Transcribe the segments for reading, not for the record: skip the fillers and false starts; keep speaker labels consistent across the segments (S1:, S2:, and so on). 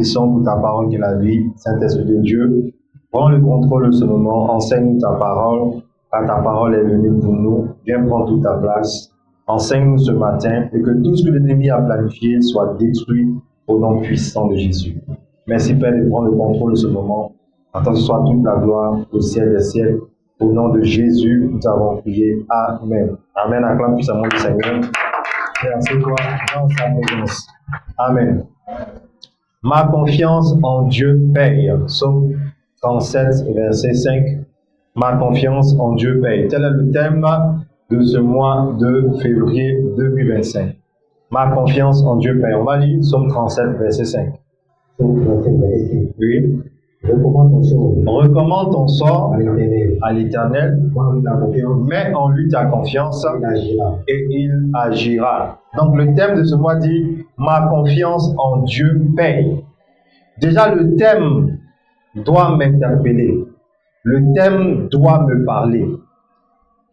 S1: Pour ta parole qui est la vie, Saint-Esprit de Dieu, prends le contrôle de ce moment, enseigne-nous ta parole, car ta parole est venue pour nous, viens prendre toute ta place, enseigne-nous ce matin, et que tout ce que l'ennemi a planifié soit détruit au nom puissant de Jésus. Merci Père de prendre le contrôle de ce moment, à toi ce soit toute la gloire au ciel des ciels, au nom de Jésus, nous avons prié, Amen. Amen, acclame puissamment le Seigneur, et assieds-toi dans sa présence. Amen. Ma confiance en Dieu paye. Psaume 37, verset 5. Ma confiance en Dieu paye. Tel est le thème de ce mois de février 2025. Ma confiance en Dieu paye. On va lire Psaume 37, verset 5. Oui. Recommande ton sort à l'Éternel, mets en lui ta confiance et il agira. Donc le thème de ce mois dit « Ma confiance en Dieu paye ». Déjà le thème doit m'interpeller, le thème doit me parler.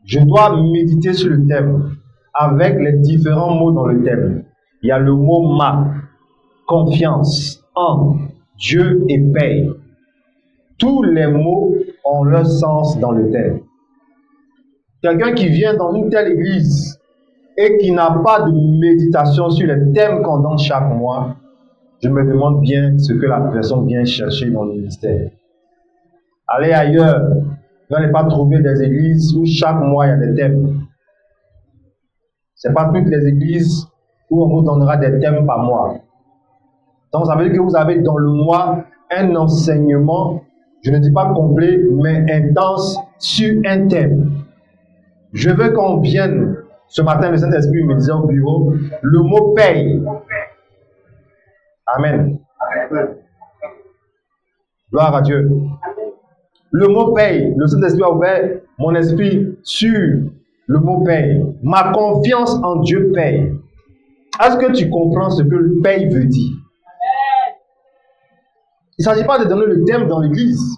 S1: Je dois méditer sur le thème avec les différents mots dans le thème. Il y a le mot « ma », confiance, en, Dieu et paye. Tous les mots ont leur sens dans le thème. Quelqu'un qui vient dans une telle église et qui n'a pas de méditation sur les thèmes qu'on donne chaque mois, je me demande bien ce que la personne vient chercher dans le ministère. Allez ailleurs, vous n'allez pas trouver des églises où chaque mois il y a des thèmes. Ce n'est pas toutes les églises où on vous donnera des thèmes par mois. Donc ça veut dire que vous avez dans le mois un enseignement, je ne dis pas complet, mais intense sur un thème. Je veux qu'on vienne, ce matin le Saint-Esprit me disait au bureau, le mot paye. Amen. Gloire à Dieu. Le mot paye, le Saint-Esprit a ouvert mon esprit sur le mot paye. Ma confiance en Dieu paye. Est-ce que tu comprends ce que le paye veut dire? Il ne s'agit pas de donner le thème dans l'église.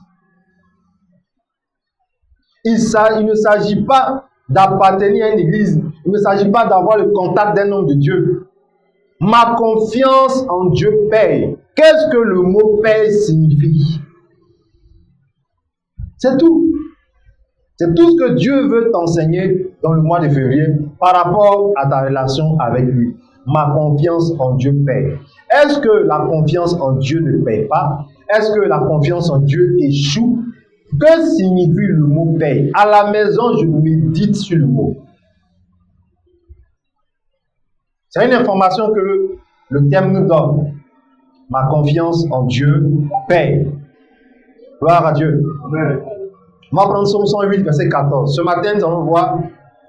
S1: Il ne s'agit pas d'appartenir à une église. Il ne s'agit pas d'avoir le contact d'un homme de Dieu. Ma confiance en Dieu paye. Qu'est-ce que le mot paye signifie? C'est tout. C'est tout ce que Dieu veut t'enseigner dans le mois de février par rapport à ta relation avec lui. Ma confiance en Dieu paye. Est-ce que la confiance en Dieu ne paye pas? Est-ce que la confiance en Dieu échoue? Que signifie le mot paye? À la maison, je médite sur le mot. C'est une information que le thème nous donne. Ma confiance en Dieu paye. Gloire à Dieu. Amen. On va prendre Psaume 108, verset 14. Ce matin, nous allons voir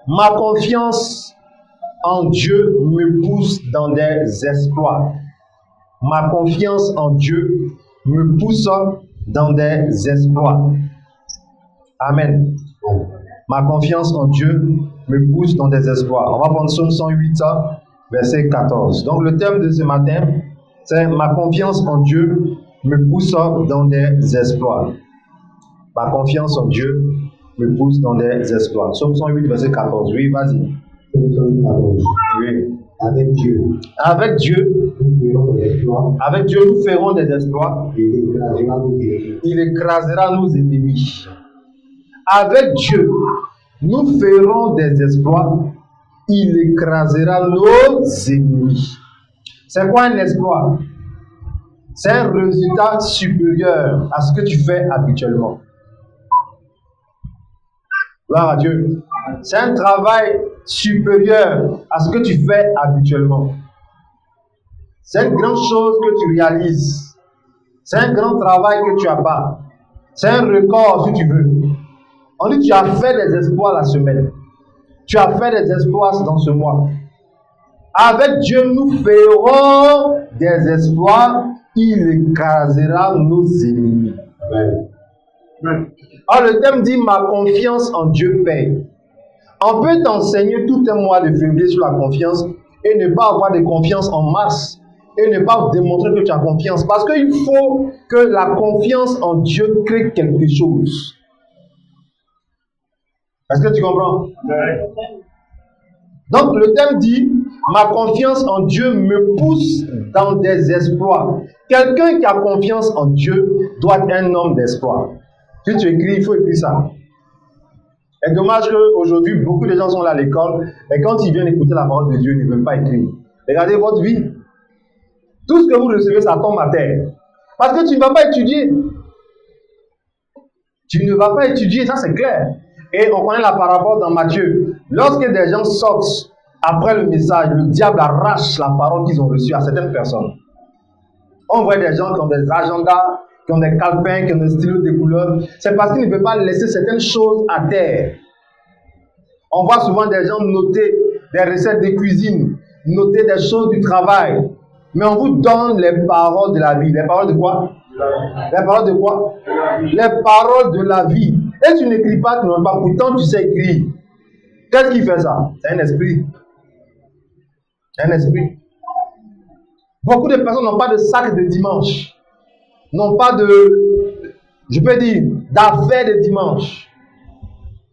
S1: ma confiance en Dieu me pousse dans des exploits. Ma confiance en Dieu me pousse dans des exploits. Amen. Ma confiance en Dieu me pousse dans des exploits. On va prendre Psaume 108, verset 14. Donc le thème de ce matin, c'est ma confiance en Dieu me pousse dans des exploits. Ma confiance en Dieu me pousse dans des exploits. Psaume 108, verset 14. Oui, vas-y. Oui.
S2: Avec Dieu.
S1: Avec Dieu. Avec Dieu, nous ferons des exploits. Il écrasera nos ennemis. Avec Dieu, nous ferons des exploits. Il écrasera nos ennemis. C'est quoi un exploit? C'est un résultat supérieur à ce que tu fais habituellement. Gloire à Dieu. C'est un travail supérieur à ce que tu fais habituellement. C'est une grande chose que tu réalises. C'est un grand travail que tu as pas. C'est un record si tu veux. On dit tu as fait des exploits la semaine. Tu as fait des exploits dans ce mois. Avec Dieu, nous ferons des exploits. Il écrasera nos ennemis. Amen. Alors le thème dit ma confiance en Dieu paye. On peut t'enseigner tout un mois de février sur la confiance et ne pas avoir de confiance en masse et ne pas démontrer que tu as confiance. Parce qu'il faut que la confiance en Dieu crée quelque chose. Est-ce que tu comprends? Donc le thème dit Ma confiance en Dieu me pousse dans des exploits. Quelqu'un qui a confiance en Dieu doit être un homme d'exploit. Si tu écris, il faut écrire ça. C'est dommage qu'aujourd'hui, beaucoup de gens sont là à l'école, et quand ils viennent écouter la parole de Dieu, ils ne veulent pas écrire. Regardez votre vie. Tout ce que vous recevez, ça tombe à terre. Parce que tu ne vas pas étudier. Tu ne vas pas étudier, ça c'est clair. Et on connaît la parabole dans Matthieu. Lorsque des gens sortent après le message, le diable arrache la parole qu'ils ont reçue à certaines personnes. On voit des gens qui ont des agendas, qui ont des calepins, qui ont des stylos de couleurs. C'est parce qu'ils ne veulent pas laisser certaines choses à terre. On voit souvent des gens noter des recettes de cuisine, noter des choses du travail. Mais on vous donne les paroles de la vie. Les paroles de quoi? Les paroles de quoi? Les paroles de la vie. Et tu n'écris pas, tu n'en pas. Pourtant, tu sais écrire. Qu'est-ce qui fait ça? C'est un esprit. Un esprit. Beaucoup de personnes n'ont pas de sac de dimanche. N'ont pas de, je peux dire, d'affaires de dimanche.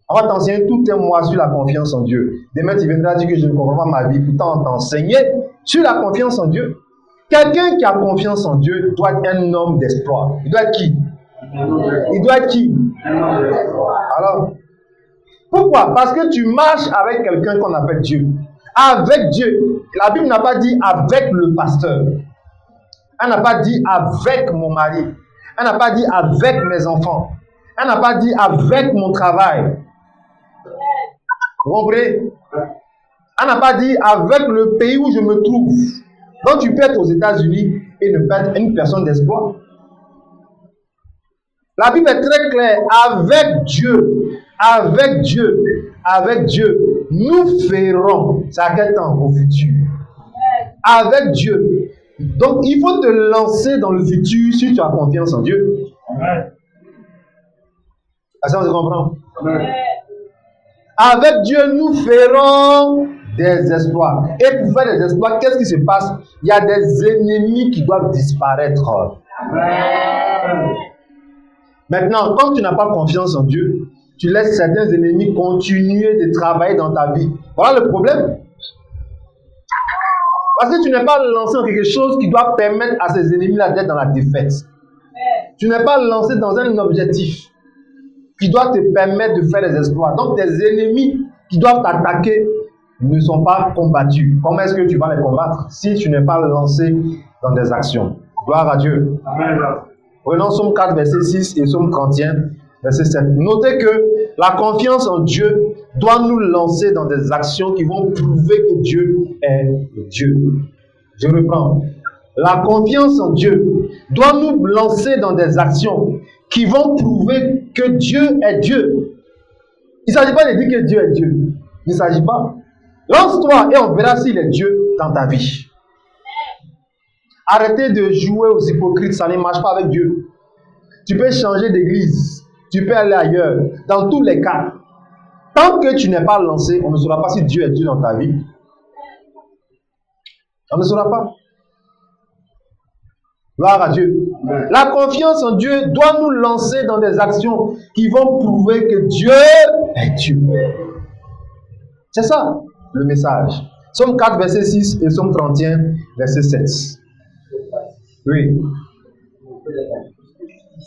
S1: On va t'enseigner tout un mois sur la confiance en Dieu. Demain, tu viendras dire que je ne comprends pas ma vie. Pourtant, on t'enseigne sur la confiance en Dieu. Quelqu'un qui a confiance en Dieu doit être un homme d'espoir. Il doit être qui? Il doit être qui? Alors, pourquoi? Parce que tu marches avec quelqu'un qu'on appelle Dieu. Avec Dieu. La Bible n'a pas dit avec le pasteur. Elle n'a pas dit avec mon mari. Elle n'a pas dit avec mes enfants. Elle n'a pas dit avec mon travail. Vous comprenez? Elle n'a pas dit avec le pays où je me trouve. Donc tu peux être aux États-Unis et ne pas être une personne d'espoir. La Bible est très claire. Avec Dieu, avec Dieu, avec Dieu, nous ferons. C'est à quel temps? Au futur. Avec Dieu. Donc il faut te lancer dans le futur si tu as confiance en Dieu. Est-ce que vous comprenez? Avec Dieu, nous ferons des exploits. Et pour faire des exploits, qu'est-ce qui se passe? Il y a des ennemis qui doivent disparaître. Maintenant, quand tu n'as pas confiance en Dieu, tu laisses certains ennemis continuer de travailler dans ta vie. Voilà le problème. Parce que tu n'es pas lancé dans quelque chose qui doit permettre à ces ennemis-là d'être dans la défaite. Tu n'es pas lancé dans un objectif qui doit te permettre de faire des exploits. Donc, tes ennemis qui doivent t'attaquer ne sont pas combattus. Comment est-ce que tu vas les combattre si tu n'es pas lancé dans des actions? Gloire à Dieu. Amen. Prenons Somme 4, verset 6 et Somme 31, verset 7. Notez que la confiance en Dieu doit nous lancer dans des actions qui vont prouver que Dieu est Dieu. Je reprends. La confiance en Dieu doit nous lancer dans des actions qui vont prouver que Dieu est Dieu. Il ne s'agit pas de dire que Dieu est Dieu. Il ne s'agit pas. Lance-toi et on verra s'il est Dieu dans ta vie. Arrêtez de jouer aux hypocrites, ça ne marche pas avec Dieu. Tu peux changer d'église, tu peux aller ailleurs. Dans tous les cas, tant que tu n'es pas lancé, on ne saura pas si Dieu est Dieu dans ta vie. On ne saura pas. Gloire à Dieu. La confiance en Dieu doit nous lancer dans des actions qui vont prouver que Dieu est Dieu. C'est ça le message. Somme 4, verset 6 et Somme 31, verset 7. Oui.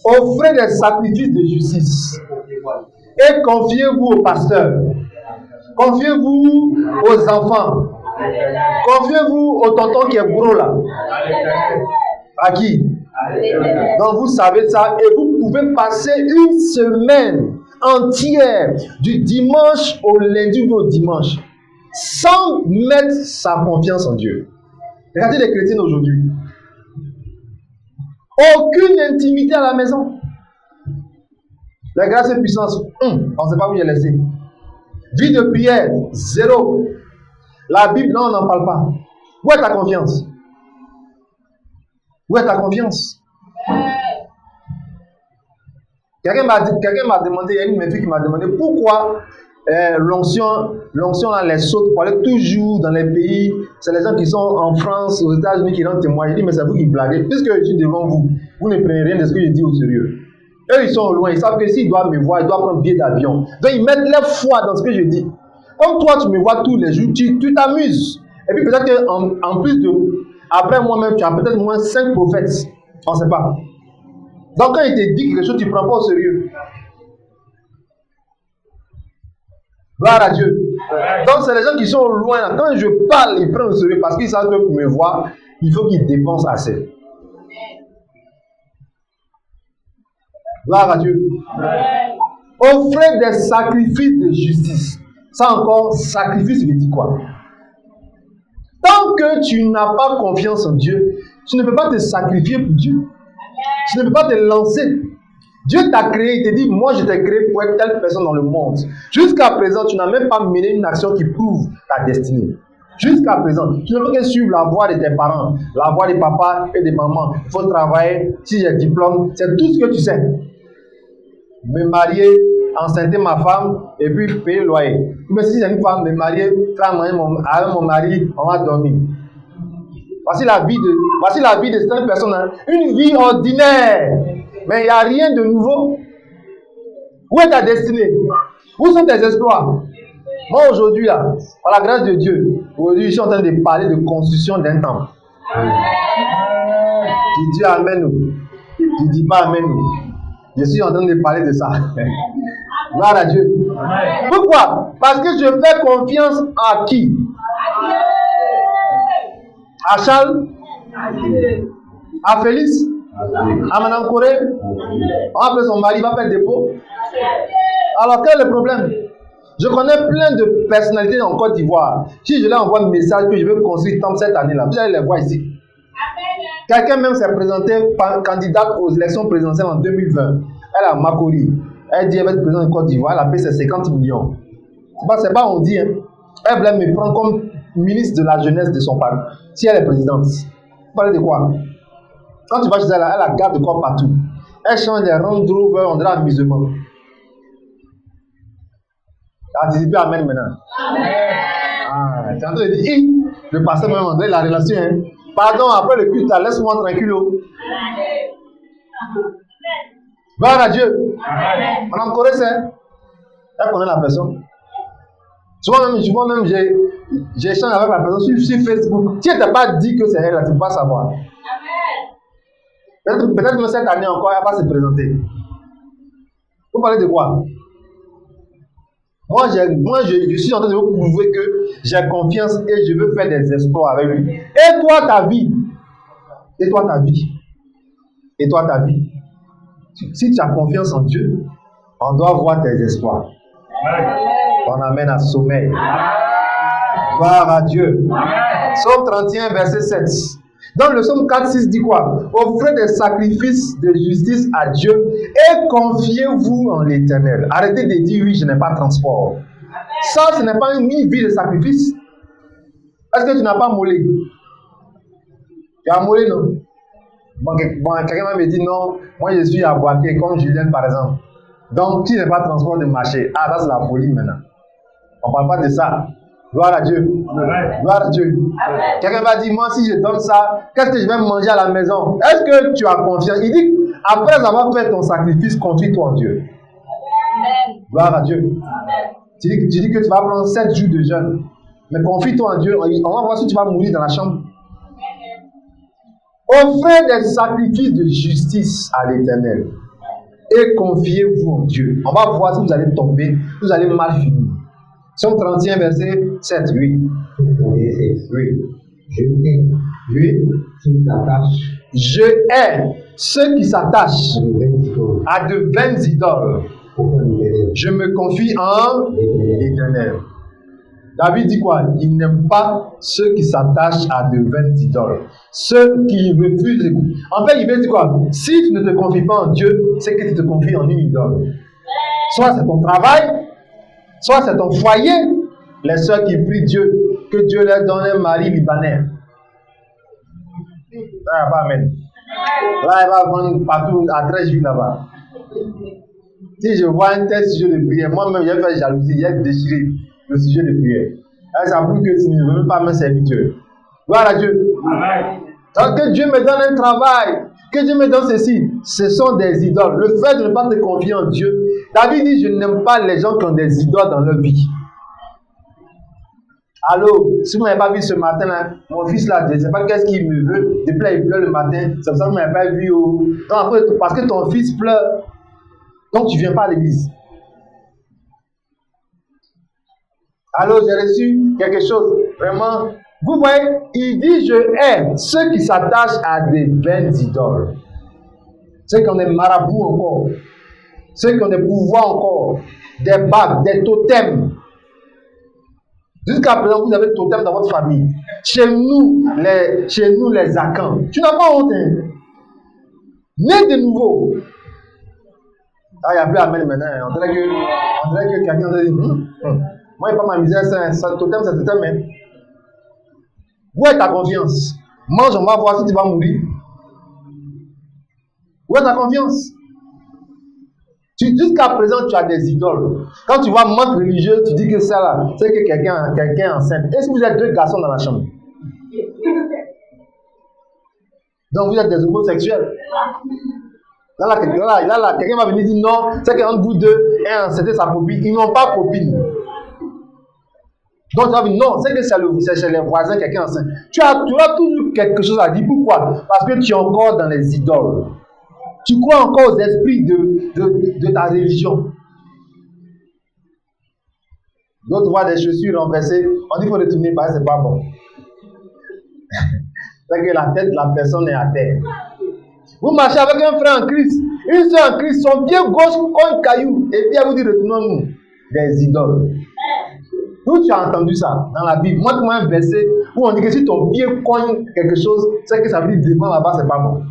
S1: Offrez des sacrifices de justice et confiez-vous au pasteur. Confiez-vous aux enfants. Confiez-vous au tonton qui est gros là. À qui? Donc vous savez ça et vous pouvez passer une semaine entière du dimanche au lundi ou au dimanche sans mettre sa confiance en Dieu. Regardez les chrétiens aujourd'hui. Aucune intimité à la maison. La grâce et puissance, on ne sait pas où il est laissé. Vie de prière, zéro. La Bible, non, on n'en parle pas. Où est ta confiance? Où est ta confiance? Quelqu'un m'a demandé, il y a une de mes filles qui m'a demandé pourquoi l'onction là les saute pour aller toujours dans les pays. C'est les gens qui sont en France, aux États-Unis qui rendent témoin. Je dis mais c'est vous qui blaguez. Puisque je suis devant vous, vous ne prenez rien de ce que je dis au sérieux. Eux ils sont au loin, ils savent que s'ils doivent me voir, ils doivent prendre un billet d'avion. Donc ils mettent leur foi dans ce que je dis. Comme toi tu me vois tous les jours, tu t'amuses. Et puis peut-être qu'en plus de, après moi-même, tu as peut-être moins 5 prophètes. On ne sait pas. Donc quand il te dit quelque chose, tu ne prends pas au sérieux. Gloire à Dieu. Donc c'est les gens qui sont loin. Là. Quand je parle, ils prennent au sérieux parce qu'ils savent que pour me voir, il faut qu'ils dépensent assez. Gloire à Dieu. Offrez des sacrifices de justice. Ça encore, sacrifice veut dire quoi? Tant que tu n'as pas confiance en Dieu, tu ne peux pas te sacrifier pour Dieu. Tu ne peux pas te lancer. Dieu t'a créé, il te dit, moi je t'ai créé pour être telle personne dans le monde. Jusqu'à présent, tu n'as même pas mené une action qui prouve ta destinée. Jusqu'à présent, tu ne peux que suivre la voie de tes parents, la voie des papas et des mamans. Il faut travailler, si j'ai diplôme, c'est tout ce que tu sais. Me marier, enceinter ma femme et puis payer le loyer. Mais si j'ai une femme, me marier, travailler avec mon mari, on va dormir. Voici la vie de cette personne, hein. Une vie ordinaire. Mais il n'y a rien de nouveau. Où est ta destinée? Où sont tes exploits? Moi aujourd'hui, là, par la grâce de Dieu, aujourd'hui, je suis en train de parler de construction d'un temple. Tu dis Amen. Tu dis pas Amen. Je suis en train de parler de ça. Gloire à Dieu. Pourquoi? Parce que je fais confiance à qui? À Charles? À Félix? À Madame Corée? Après son mari va faire dépôt. Alors quel est le problème? Je connais plein de personnalités en Côte d'Ivoire. Si je leur envoie un message que je veux construire temple cette année-là, vous allez les voir ici. Quelqu'un même s'est présenté candidate aux élections présidentielles en 2020. Elle a Makori. Elle dit qu'elle va être présidente de Côte d'Ivoire. Elle a payé ses 50 millions. C'est pas on dit. Hein. Elle voulait me prendre comme ministre de la jeunesse de son parti. Si elle est présidente. Vous parlez de quoi? Quand tu vas chez elle, elle a garde de corps partout. Elle change les Range Rover, on dirait un musulman. Anticipez Amen maintenant. Amen. Ah, tu es en train de dire, le pasteur même André, la relation. Hein. Pardon, après le culte, laisse-moi tranquille. Gloire à Dieu. Amen. Madame Corée, elle connaît la personne. Souvent même j'échange avec la personne sur Facebook. Si elle ne t'a pas dit que c'est elle, tu ne peux pas savoir. Peut-être que cette année encore, elle va se présenter. Vous parlez de quoi? Moi, je suis en train de vous prouver que j'ai confiance et je veux faire des exploits avec lui. Et toi, ta vie. Et toi, ta vie. Et toi, ta vie. Si tu as confiance en Dieu, on doit voir tes exploits. On amène à sommeil. Gloire à Dieu. Psaume 31, verset 7. Dans le psaume 4, 6 dit quoi? Offrez des sacrifices de justice à Dieu et confiez-vous en l'Éternel. Arrêtez de dire oui, je n'ai pas de transport. Ça, ce n'est pas une vie de sacrifice. Est-ce que tu n'as pas mollé? Tu as mollé, non? Bon, quelqu'un me dit non, moi je suis à Boaké, comme Julien par exemple. Donc, tu n'as pas de transport de marché. Ah, ça c'est la folie maintenant. On ne parle pas de ça. Gloire à Dieu. Amen. Gloire à Dieu. Quelqu'un va dire, moi si je donne ça, qu'est-ce que je vais manger à la maison? Est-ce que tu as confiance? Il dit, après avoir fait ton sacrifice, confie-toi en Dieu. Amen. Gloire à Dieu. Amen. Tu dis que tu vas prendre 7 jours de jeûne. Mais confie-toi en Dieu. On va voir si tu vas mourir dans la chambre. Offrez des sacrifices de justice à l'Éternel. Et confiez-vous en Dieu. On va voir si vous allez tomber, vous allez mal finir. Psaume 31, verset 7, oui. Oui. Je hais ceux qui s'attachent à de vaines idoles. Je me confie en l'Éternel. David dit quoi? Il n'aime pas ceux qui s'attachent à de vaines idoles. Ceux qui refusent. En fait, il veut dire quoi? Si tu ne te confies pas en Dieu, c'est que tu te confies en une idole. Soit c'est ton travail, soit c'est ton foyer. Les sœurs qui prient Dieu, que Dieu leur donne un mari libanais. Là, pas amen. Là, elle va vendre partout à 13 jours là-bas. Si je vois un tel sujet de prière, moi-même, j'ai fait jalousie, j'ai déchiré le sujet de prière. Ça prouve que tu ne veux même pas me servir Dieu. Gloire à Dieu. Amen. Donc que Dieu me donne un travail, que Dieu me donne ceci, ce sont des idoles. Le fait de ne pas te confier en Dieu, David dit, je n'aime pas les gens qui ont des idoles dans leur vie. Allô, si vous ne m'avez pas vu ce matin, là, mon fils là, je ne sais pas qu'est-ce qu'il me veut. Depuis là, il pleure le matin. C'est pour ça que vous ne m'avez pas vu. Oh. Donc après, parce que ton fils pleure, donc tu ne viens pas à l'église. Allô, j'ai reçu quelque chose. Vraiment. Vous voyez, il dit, je hais ceux qui s'attachent à des vaines idoles. Ceux qui ont des marabouts encore. Ceux qui ont des pouvoirs encore. Des bagues, des totems. Jusqu'à présent, vous avez le totem dans votre famille. Chez nous, les Akans. Tu n'as pas honte. Hein? Né de nouveau. Ah, il n'y a plus Amen maintenant. On dirait que quelqu'un a dit, moi, il n'y a pas m'amuser, c'est un totem, c'est un totem. Mais où est ta confiance? Mange, on va voir si tu vas mourir. Où est ta confiance? Jusqu'à présent, tu as des idoles. Quand tu vois montre religieux, tu dis que ça là, c'est que quelqu'un est enceinte. Est-ce que vous êtes deux garçons dans la chambre? Donc vous êtes des homosexuels. Là, quelqu'un va venir dire non, c'est qu'entre vous deux est enceinte sa copine. Ils n'ont pas copine. Donc tu vas dire non, c'est que c'est chez les voisins quelqu'un enceinte. Tu as toujours quelque chose à dire. Pourquoi? Parce que tu es encore dans les idoles. Tu crois encore aux esprits de ta religion. D'autres voient des chaussures renversées. On dit qu'il faut retourner parce que c'est pas bon. C'est que la tête de la personne est à terre. Vous marchez avec un frère en Christ, une soeur en Christ, son pied gauche comme un caillou. Et puis elle vous dit retournons-nous. Des idoles. Où tu as entendu ça dans la Bible? Montre-moi un verset où on dit que si ton pied cogne quelque chose, c'est que ça veut dire devant là-bas, c'est pas bon.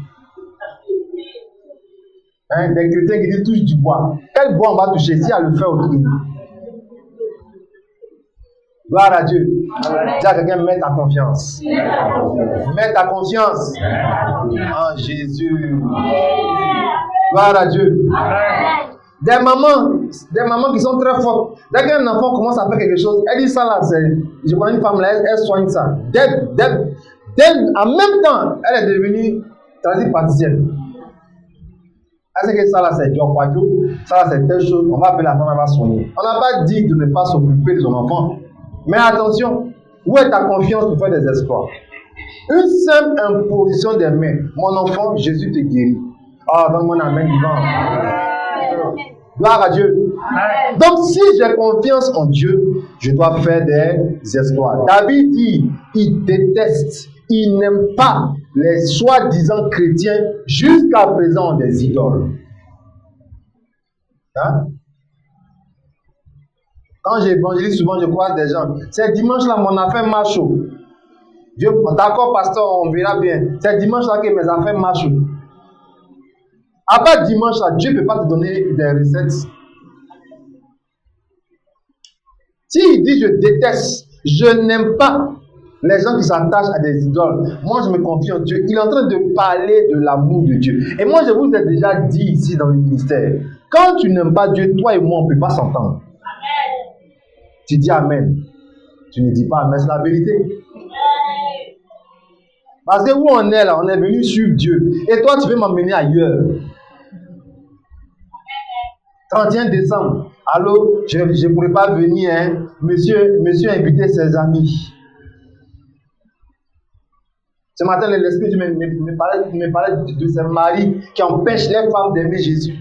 S1: Hein, des chrétiens qui disent touche du bois. Quel bois on va toucher si elle le fait autour de nous? Gloire à Dieu. Dis à quelqu'un, mets ta confiance. Mets ta confiance en Jésus. Gloire à Dieu. Des mamans qui sont très fortes. Dès qu'un enfant commence à faire quelque chose, elle dit ça là, je connais une femme là, elle soigne ça. En même temps, elle est devenue tradipraticienne. Elle sait que ça là c'est Dieu, ça là c'est telle chose, on va appeler la femme, elle va soigner. On n'a pas dit de ne pas s'occuper de son enfant. Mais attention, où est ta confiance pour faire des exploits? Une simple imposition des mains. Mon enfant, Jésus te guérit. Ah, donne-moi un amen vivant. Gloire à Dieu. Donc, si j'ai confiance en Dieu, je dois faire des exploits. David dit, il déteste, il n'aime pas les soi-disant chrétiens jusqu'à présent des idoles. Hein? Quand j'évangélise souvent, je croise des gens. C'est dimanche là, mon affaire marche. D'accord, pasteur, on verra bien. C'est dimanche là que mes affaires marchent. À part dimanche là, Dieu ne peut pas te donner des recettes. S'il dit je déteste, je n'aime pas les gens qui s'attachent à des idoles, moi je me confie en Dieu. Il est en train de parler de l'amour de Dieu. Et moi je vous ai déjà dit ici dans le ministère, quand tu n'aimes pas Dieu, toi et moi on ne peut pas s'entendre. Tu dis Amen. Tu ne dis pas Amen, c'est la vérité. Parce que où on est là, on est venu suivre Dieu. Et toi, tu veux m'emmener ailleurs. 31 décembre. Allô, je ne pourrais pas venir. Hein. Monsieur a invité ses amis. Ce matin, l'Esprit me parlait de ses maris qui empêchent les femmes d'aimer Jésus.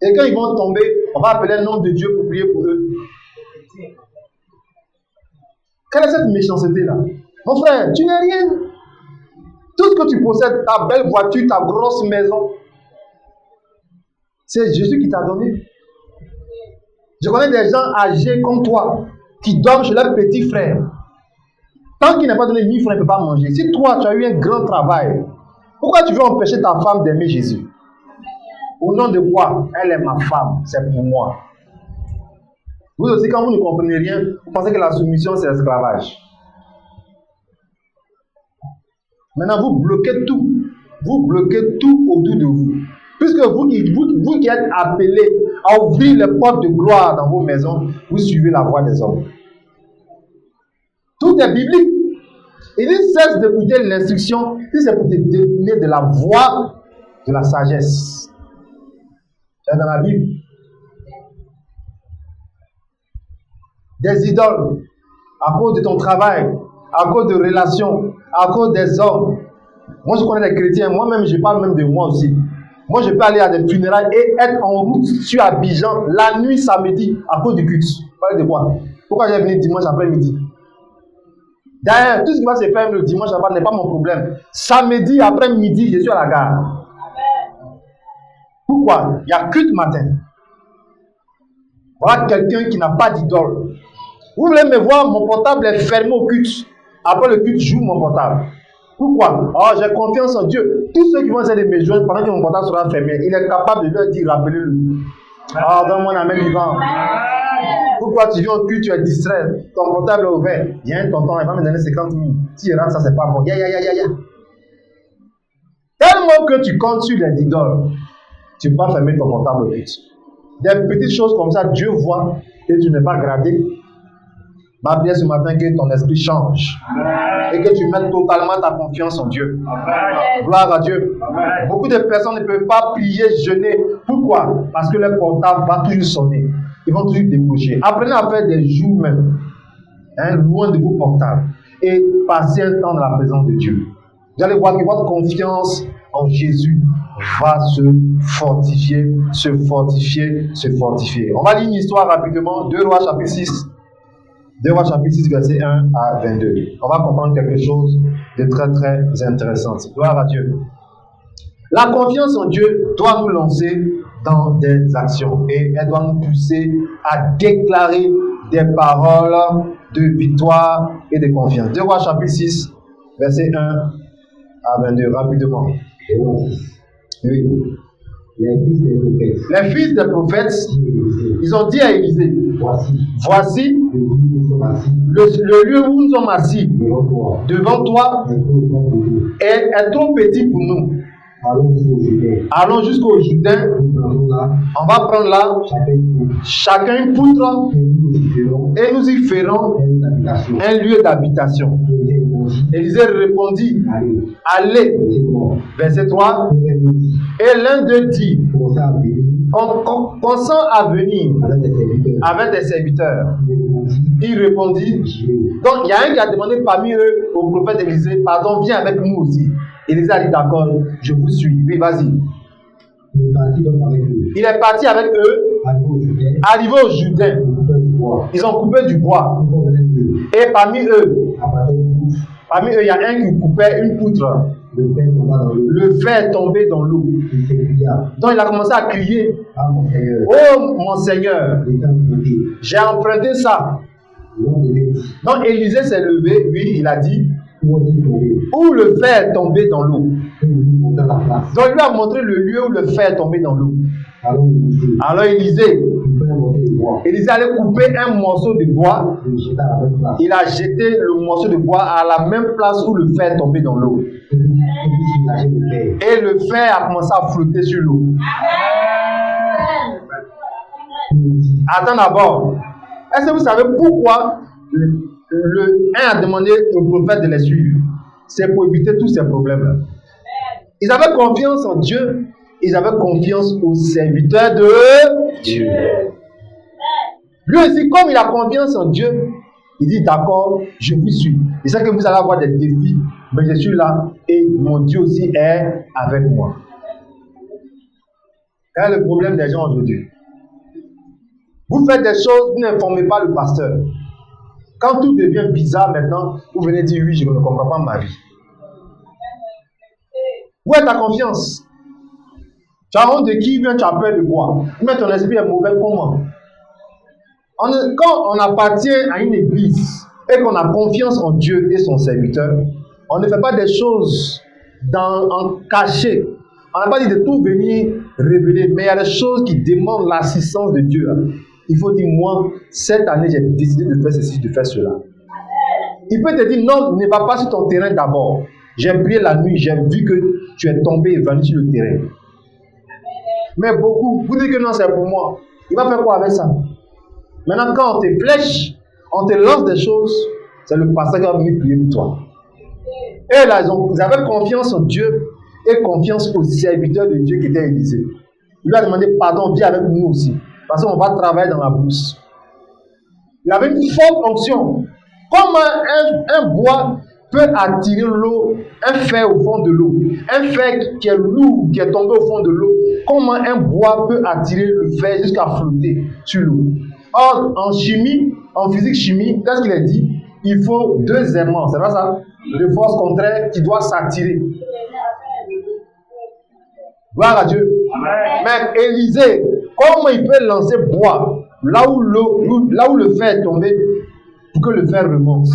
S1: Et quand ils vont tomber, on va appeler le nom de Dieu pour prier pour eux. Quelle est cette méchanceté-là? Mon frère, tu n'es rien. Tout ce que tu possèdes, ta belle voiture, ta grosse maison, c'est Jésus qui t'a donné. Je connais des gens âgés comme toi qui dorment chez leurs petits frères. Tant qu'il n'a pas donné 1000 francs, il ne peut pas manger. Si toi, tu as eu un grand travail, pourquoi tu veux empêcher ta femme d'aimer Jésus? Au nom de quoi? Elle est ma femme, c'est pour moi. Vous aussi, quand vous ne comprenez rien, vous pensez que la soumission, c'est l'esclavage. Maintenant, vous bloquez tout. Vous bloquez tout autour de vous. Puisque vous qui êtes appelés à ouvrir les portes de gloire dans vos maisons, vous suivez la voie des hommes. Tout est biblique. Il dit cesse d'écouter l'instruction, si c'est pour te détourner de la voie de la sagesse. C'est dans la Bible. Des idoles. à cause de ton travail, à cause de relations, à cause des hommes. Moi, je connais des chrétiens, moi-même, je parle même de moi aussi. Moi, je peux aller à des funérailles et être en route sur Abidjan la nuit samedi à cause du culte. Vous parlez de quoi? Pourquoi j'ai venu dimanche après-midi? D'ailleurs, tout ce qui va se faire le dimanche après n'est pas mon problème. Samedi après-midi, je suis à la gare. Pourquoi? Il y a culte matin. Voilà quelqu'un qui n'a pas d'idole. Vous voulez me voir, mon portable est fermé au culte. Après le culte, j'ouvre mon portable. Pourquoi? Oh, j'ai confiance en Dieu. Tous ceux qui vont essayer de me joindre pendant que mon portable sera fermé, il est capable de leur dire, rappelez-le. Ah, donne-moi la main vivante. Pourquoi tu viens au culte, tu es distrait, ton portable est ouvert. Il y a un tonton, il va me donner 50 000. Si je rentre, ça, c'est pas bon. Ya. Tellement que tu comptes sur les idoles, tu peux pas fermer ton portable au culte. Des petites choses comme ça, Dieu voit et tu n'es pas gradé. Ma prière ce matin, que ton esprit change et que tu mettes totalement ta confiance en Dieu. Gloire à Dieu. Beaucoup de personnes ne peuvent pas prier, jeûner. Pourquoi? Parce que leur portable va toujours sonner. Ils vont toujours déboucher. Apprenez à faire des jours même, loin de vos portables, et passez un temps dans la présence de Dieu. Vous allez voir que votre confiance en Jésus va se fortifier. On va lire une histoire rapidement. 2 Rois chapitre 6. 2 Rois chapitre 6, verset 1 à 22. On va comprendre quelque chose de très très intéressant. Gloire à Dieu. La confiance en Dieu doit nous lancer dans des actions et elle doit nous pousser à déclarer des paroles de victoire et de confiance. 2 Rois chapitre 6, verset 1 à 22, rapidement. Oui. Les fils des prophètes, ils ont dit à Élisée, voici le lieu où nous sommes assis devant toi est trop petit pour nous. Allons jusqu'au Jourdain. On va prendre là chacun une poutre et nous y ferons un lieu d'habitation. Élisée répondit, allez. Verset 3. Et l'un d'eux dit, consent à venir avec tes serviteurs. Il répondit. Donc il y a un qui a demandé parmi eux au prophète Élisée, pardon, viens avec nous aussi. Élisée a dit d'accord, je vous suis. Oui, vas-y. Il est parti avec eux. Arrivé au Jourdain, ils ont coupé du bois. Et parmi eux, il y a un qui coupait une poutre. Le fer est tombé dans l'eau. Donc il a commencé à crier, oh mon Seigneur, j'ai emprunté ça. Donc Élisée s'est levé, lui, il a dit, où le fer est tombé dans l'eau. Donc il lui a montré le lieu où le fer est tombé dans l'eau. Alors Élisée allait couper un morceau de bois. Il a jeté le morceau de bois à la même place où le fer est tombé dans l'eau. Et le fer a commencé à flotter sur l'eau. Attends d'abord. Est-ce que vous savez pourquoi un a demandé au prophète de les suivre? C'est pour éviter tous ces problèmes-là. Ils avaient confiance en Dieu. Ils avaient confiance aux serviteurs de Dieu. Lui aussi, comme il a confiance en Dieu, il dit d'accord, je vous suis. Je sais que vous allez avoir des défis, mais je suis là et mon Dieu aussi est avec moi. Quel est le problème des gens aujourd'hui? Vous faites des choses, vous n'informez pas le pasteur. Quand tout devient bizarre maintenant, vous venez dire oui, je ne comprends pas ma vie. Où est ta confiance? Tu as honte de qui vient, tu as peur de quoi? Mais ton esprit est mauvais, comment? Quand on appartient à une église et qu'on a confiance en Dieu et son serviteur, on ne fait pas des choses en cachet. On n'a pas dit de tout venir révéler, mais il y a des choses qui demandent l'assistance de Dieu. Il faut dire, moi, cette année, j'ai décidé de faire ceci, de faire cela. Il peut te dire, non, ne va pas sur ton terrain d'abord. J'ai prié la nuit, j'ai vu que tu es tombé et venu sur le terrain. Mais beaucoup, vous dites que non, c'est pour moi. Il va faire quoi avec ça? Maintenant, quand on te flèche, on te lance des choses, c'est le pasteur qui va venir prier pour toi. Et là, ils avaient confiance en Dieu et confiance aux serviteurs de Dieu qui étaient Élisée. Il lui a demandé pardon, viens avec nous aussi, parce qu'on va travailler dans la brousse. Il avait une forte onction. Comment un bois peut attirer l'eau, un fer au fond de l'eau, un fer qui est lourd, qui est tombé au fond de l'eau, comment un bois peut attirer le fer jusqu'à flotter sur l'eau? Or, en chimie, en physique chimie, qu'est-ce qu'il a dit? Il faut deux aimants, c'est pas ça? De force contraire qui doivent s'attirer. Gloire à Dieu. Mais Élisée, comment il peut lancer bois là où le fer est tombé pour que le fer remonte?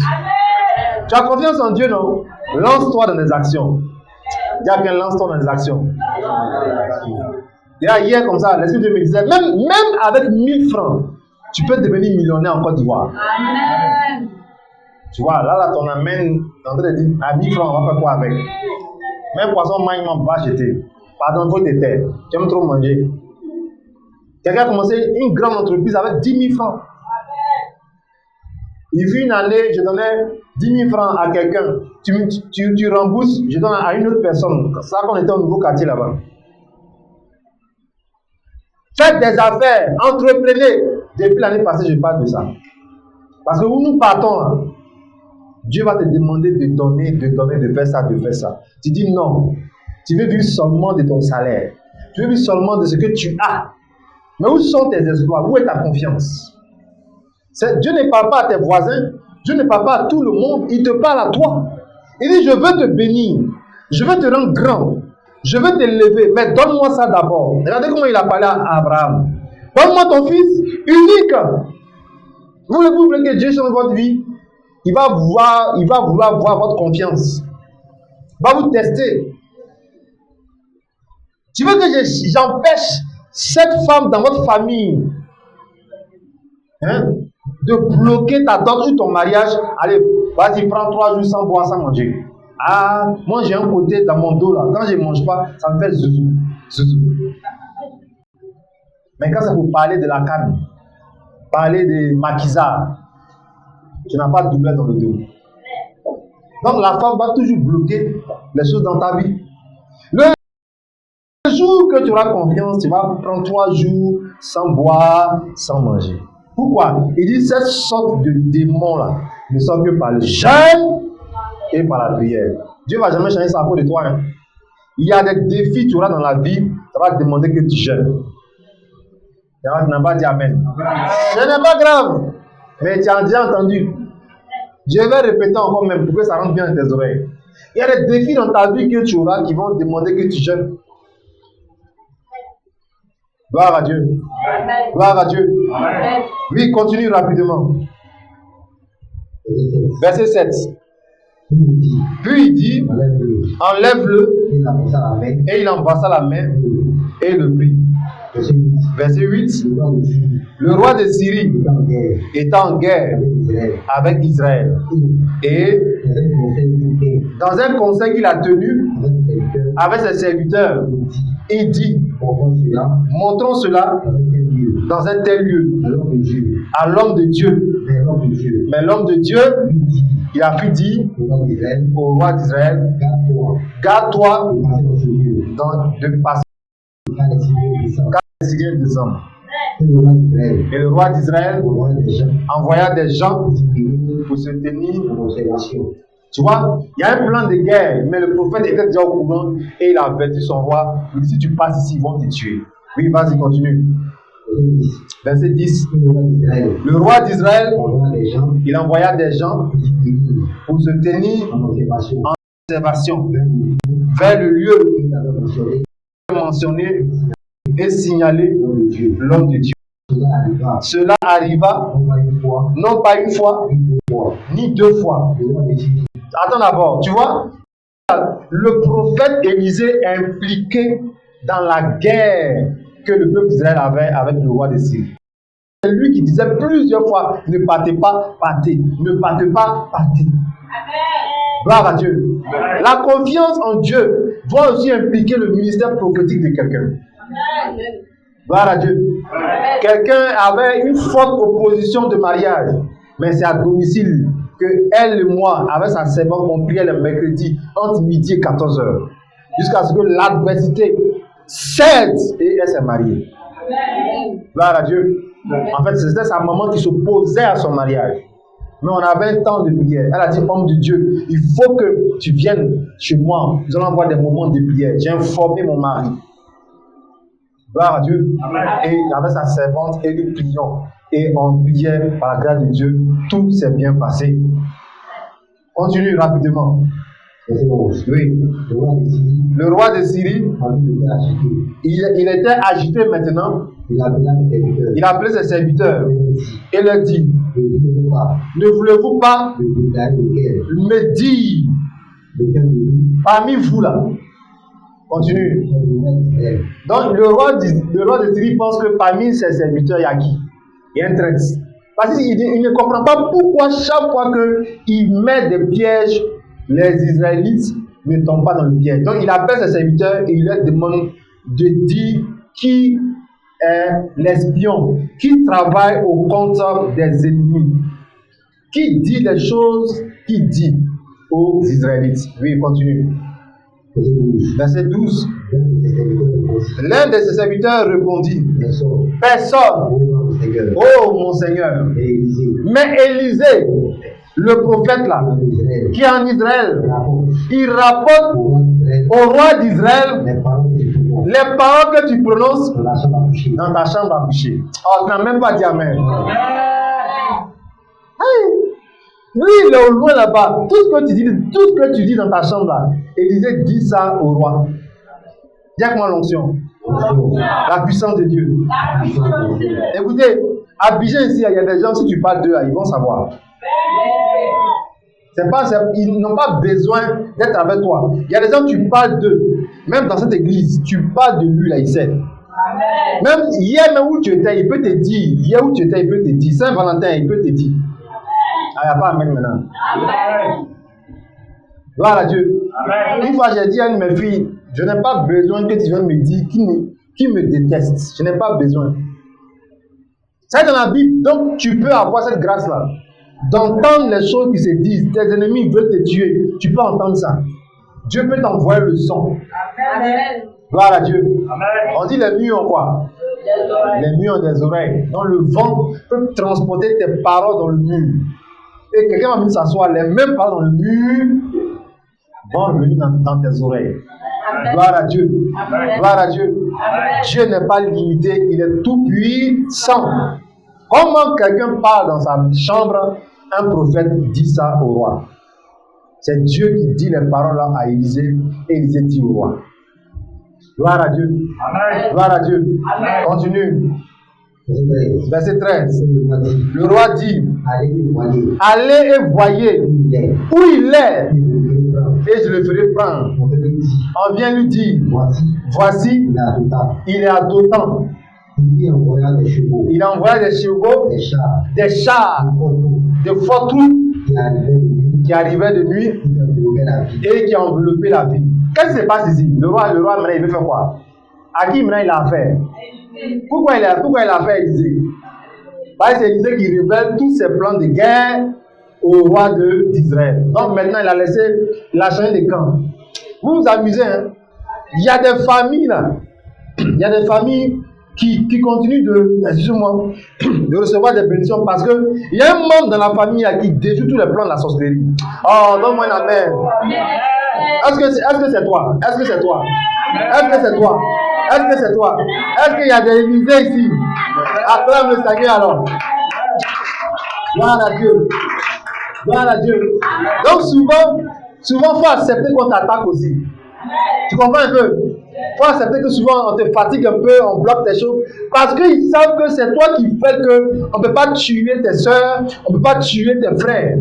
S1: Tu as confiance en Dieu, non? Lance-toi dans des actions. Dis à quelqu'un, lance-toi dans des actions. Et là, hier, comme ça, l'Esprit de Dieu me disait, même avec 1000 francs, tu peux devenir millionnaire en Côte d'Ivoire. Amen. Tu vois, là, ton amène, en train de dire, à 1000 francs, on va faire quoi avec? Même poisson, moi, il m'a pas jeté. Pardon, il faut te taire. Tu aimes trop manger. Quelqu'un a commencé une grande entreprise avec 10 000 francs. Il fut une année, je donnais 10 000 francs à quelqu'un. Tu rembourses, je donne à une autre personne. C'est ça qu'on était au nouveau quartier là-bas. Faites des affaires, entreprenez. Depuis l'année passée, je parle de ça. Parce que où nous partons, là, Dieu va te demander de donner, de faire ça, de faire ça. Tu dis non. Tu veux vivre seulement de ton salaire. Tu veux vivre seulement de ce que tu as. Mais où sont tes espoirs? Où est ta confiance? Dieu ne parle pas à tes voisins. Dieu ne parle pas à tout le monde. Il te parle à toi. Il dit, je veux te bénir. Je veux te rendre grand. Je veux t'élever. Mais donne-moi ça d'abord. Regardez comment il a parlé à Abraham. Donne-moi ton fils unique. Vous voulez que Dieu change votre vie? Il va vouloir voir votre confiance. Il va vous tester. Tu veux que j'empêche cette femme dans votre famille de bloquer ta dot ou ton mariage? Allez, vas-y, prends 3 jours sans boire, sans manger. Ah, moi j'ai un côté dans mon dos là. Quand je ne mange pas, ça me fait zouzou. Mais quand c'est pour parler de la canne, parler de maquisard, tu n'as pas de douleur dans le dos. Donc la femme va toujours bloquer les choses dans ta vie. Le jour que tu auras confiance, tu vas prendre 3 jours sans boire, sans manger. Pourquoi? Il dit cette sorte de démon-là ne sort que par le jeûne et par la prière. Dieu ne va jamais changer ça à cause de toi. Hein. Il y a des défis que tu auras dans la vie, ça va te demander que tu jeûnes. Tu n'as pas dit Amen. Ce n'est pas grave, mais tu as déjà entendu. Je vais répéter encore même pour que ça rentre bien dans tes oreilles. Il y a des défis dans ta vie que tu auras qui vont demander que tu jeûnes. Gloire à Dieu. Amen. Gloire à Dieu. Amen. Oui, continue rapidement. Verset 7. Puis il dit, enlève-le. Et il embrassa la main et le prit. Verset 8. Le roi de Syrie était en guerre avec Israël. Et dans un conseil qu'il a tenu avec ses serviteurs, il dit, montrons cela dans un tel lieu à l'homme de Dieu. Mais l'homme de Dieu, il a pu dire au roi d'Israël, garde-toi de passer car les Syriens descendent. Et le roi d'Israël envoya des gens pour se tenir. Tu vois, il y a un plan de guerre, mais le prophète était déjà au courant et il a averti son roi. Il dit, si tu passes ici, ils vont te tuer. Oui, vas-y, continue. Verset 10. Le roi d'Israël, il envoya des gens pour se tenir en observation vers le lieu mentionné et signaler l'homme de Dieu. Cela arriva non pas une fois, ni 2 fois. Attends d'abord, tu vois, le prophète Élisée est impliqué dans la guerre que le peuple d'Israël avait avec le roi de Syrie. C'est lui qui disait plusieurs fois, ne partez pas, partez, ne partez pas, partez. Gloire à Dieu. La confiance en Dieu doit aussi impliquer le ministère prophétique de quelqu'un. Gloire à Dieu. Quelqu'un avait une forte opposition de mariage, mais c'est à domicile que elle et moi, avec sa servante, on priait le mercredi entre midi et 14h, jusqu'à ce que l'adversité cède et elle s'est mariée. Gloire à Dieu. En fait, c'était sa maman qui s'opposait à son mariage. Mais on avait un temps de prière. Elle a dit, homme de Dieu, il faut que tu viennes chez moi. Nous allons avoir des moments de prière. J'ai informé mon mari. Gloire à Dieu. Amen. Et avec sa servante, et nous prions. Et on priait par la grâce de Dieu. Tout s'est bien passé. Continue rapidement. Oui. Le roi de Syrie, il était agité maintenant. Il a appelé ses serviteurs et leur dit, ne voulez-vous pas me dire parmi vous là? Continue. Donc le roi de Syrie pense que parmi ses serviteurs, il y a qui? Il y a un traître. Parce qu'il ne comprend pas pourquoi chaque fois qu'il met des pièges, les Israélites ne tombent pas dans le piège. Donc il appelle ses serviteurs et il leur demande de dire qui est l'espion, qui travaille au compte des ennemis, qui dit les choses qu'il dit aux Israélites. Oui, continue. Verset 12. L'un de ses serviteurs répondit, personne, oh mon Seigneur. Mais Élisée, le prophète là, qui est en Israël, il rapporte au roi d'Israël les paroles que tu prononces dans ta chambre à coucher. Oh, tu n'as même pas dit amen. Lui, il est au loin là-bas. Tout ce que tu dis dans ta chambre là, Élisée dit ça au roi. Dis avec moi l'onction. La puissance de Dieu. Écoutez, à Abidjan ici, il y a des gens, si tu parles d'eux, ils vont savoir. Ils n'ont pas besoin d'être avec toi. Il y a des gens, tu parles d'eux. Même dans cette église, tu parles de lui, là, il sait. Même hier, même où tu étais, il peut te dire. Hier où tu étais, il peut te dire. Saint-Valentin, il peut te dire. Ah, il n'y a pas amen maintenant. Gloire à Dieu. Amen. Une fois, j'ai dit à une de mes filles, je n'ai pas besoin que tu viennes me dire qui me déteste. Je n'ai pas besoin. C'est dans la Bible. Donc, tu peux avoir cette grâce-là. D'entendre les choses qui se disent. Tes ennemis veulent te tuer. Tu peux entendre ça. Dieu peut t'envoyer le son. Amen. Gloire à Dieu. Amen. On dit les murs ont quoi? Les murs ont des oreilles. Donc, le vent peut transporter tes paroles dans le mur. Et quelqu'un va venir s'asseoir, les mêmes paroles dans le mur vont revenir dans tes oreilles. Amen. Gloire à Dieu. Amen. Gloire à Dieu. Amen. Dieu n'est pas limité, il est tout puissant. Comment quelqu'un parle dans sa chambre, un prophète dit ça au roi. C'est Dieu qui dit les paroles là à Élisée, et Élisée dit au roi. Gloire à Dieu. Amen. Gloire à Dieu. Amen. Continue. Verset 13. Le roi dit, allez et voyez où il est, et je le ferai prendre. On vient lui dire, voici, il est à Dothan. Il a envoyé des chevaux, des chars, de fortes troupes qui arrivaient de nuit et qui ont enveloppé la ville. Qu'est-ce qui se passe ici? Le roi, maintenant, il veut faire quoi? À qui maintenant il a affaire? Pourquoi il a affaire à Élisée? Parce que c'est Élisée qui révèle tous ses plans de guerre au roi d'Israël. Donc maintenant, il a changé de camp. Vous vous amusez, hein? Il y a des familles là. Il y a des familles qui continuent de recevoir des bénédictions parce qu'il y a un membre dans la famille là, qui déjoue tous les plans de la sorcellerie. Oh, donne-moi un amen. Est-ce que c'est toi? Est-ce que c'est toi? Est-ce que c'est toi? Est-ce que c'est toi? Est-ce qu'il y a des Élisées ici? Acclame le Seigneur alors. Gloire à Dieu. Gloire à Dieu. Donc souvent, il faut accepter qu'on t'attaque aussi. Tu comprends un peu? Il faut accepter que souvent on te fatigue un peu, on bloque tes choses. Parce qu'ils savent que c'est toi qui fais qu'on ne peut pas tuer tes soeurs, on ne peut pas tuer tes frères.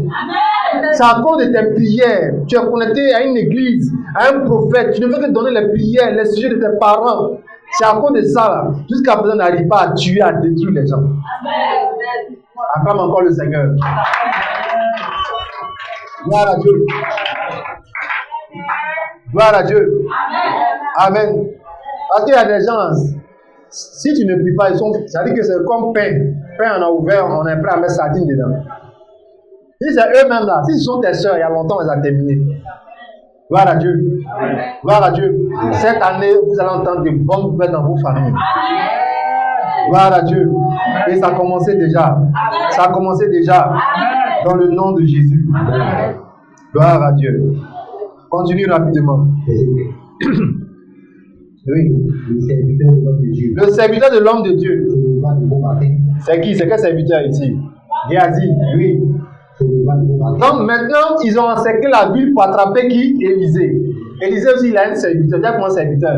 S1: C'est à cause de tes prières. Tu es connecté à une église, à un prophète. Tu ne veux que donner les prières, les sujets de tes parents. C'est à cause de ça là. Jusqu'à présent, on n'arrive pas à tuer, à détruire les gens. Acclame encore le Seigneur. Gloire à Dieu. Gloire à Dieu. Amen. Parce qu'il y a des gens, si tu ne pries pas, ça dit que c'est comme pain. Pain, on a ouvert, on est prêt à mettre sardine dedans. Si c'est eux-mêmes là, si ce sont tes soeurs, il y a longtemps, on les a terminés. Gloire à Dieu. Amen. Gloire à Dieu. Amen. Cette année, vous allez entendre de bonnes nouvelles dans vos familles. Gloire à Dieu. Et ça a commencé déjà. Ça a commencé déjà. Dans le nom de Jésus. Gloire à Dieu. Continue rapidement. Oui. Le serviteur de l'homme de Dieu. C'est qui? C'est quel serviteur ici? Géasi. Oui. Donc maintenant, ils ont encerclé la ville pour attraper qui? Élisée. Élisée aussi, il a un serviteur. Dis-moi un serviteur.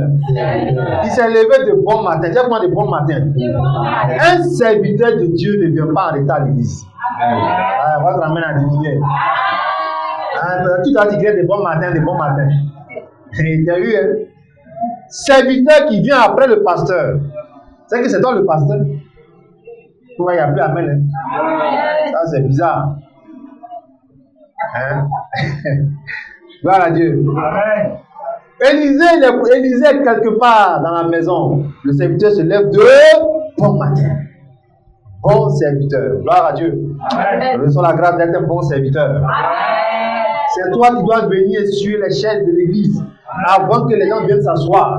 S1: Il s'est levé de bon matin. Dis-moi de bon matin. Un serviteur de Dieu ne vient pas en retard à l'église. Votre amène à diminuer. Tu dois dire de bon matin, de bon matin. Tu as eu un serviteur qui vient après le pasteur. C'est que c'est toi le pasteur. Tu vois, il n'y a plus amen. Ça, c'est bizarre. Hein? Gloire à Dieu. Amen. Élisée est quelque part dans la maison. Le serviteur se lève de bon matin. Bon serviteur. Gloire à Dieu. Reçois la grâce d'être un bon serviteur. Amen. C'est toi qui dois venir sur les chaises de l'église avant que les gens viennent s'asseoir.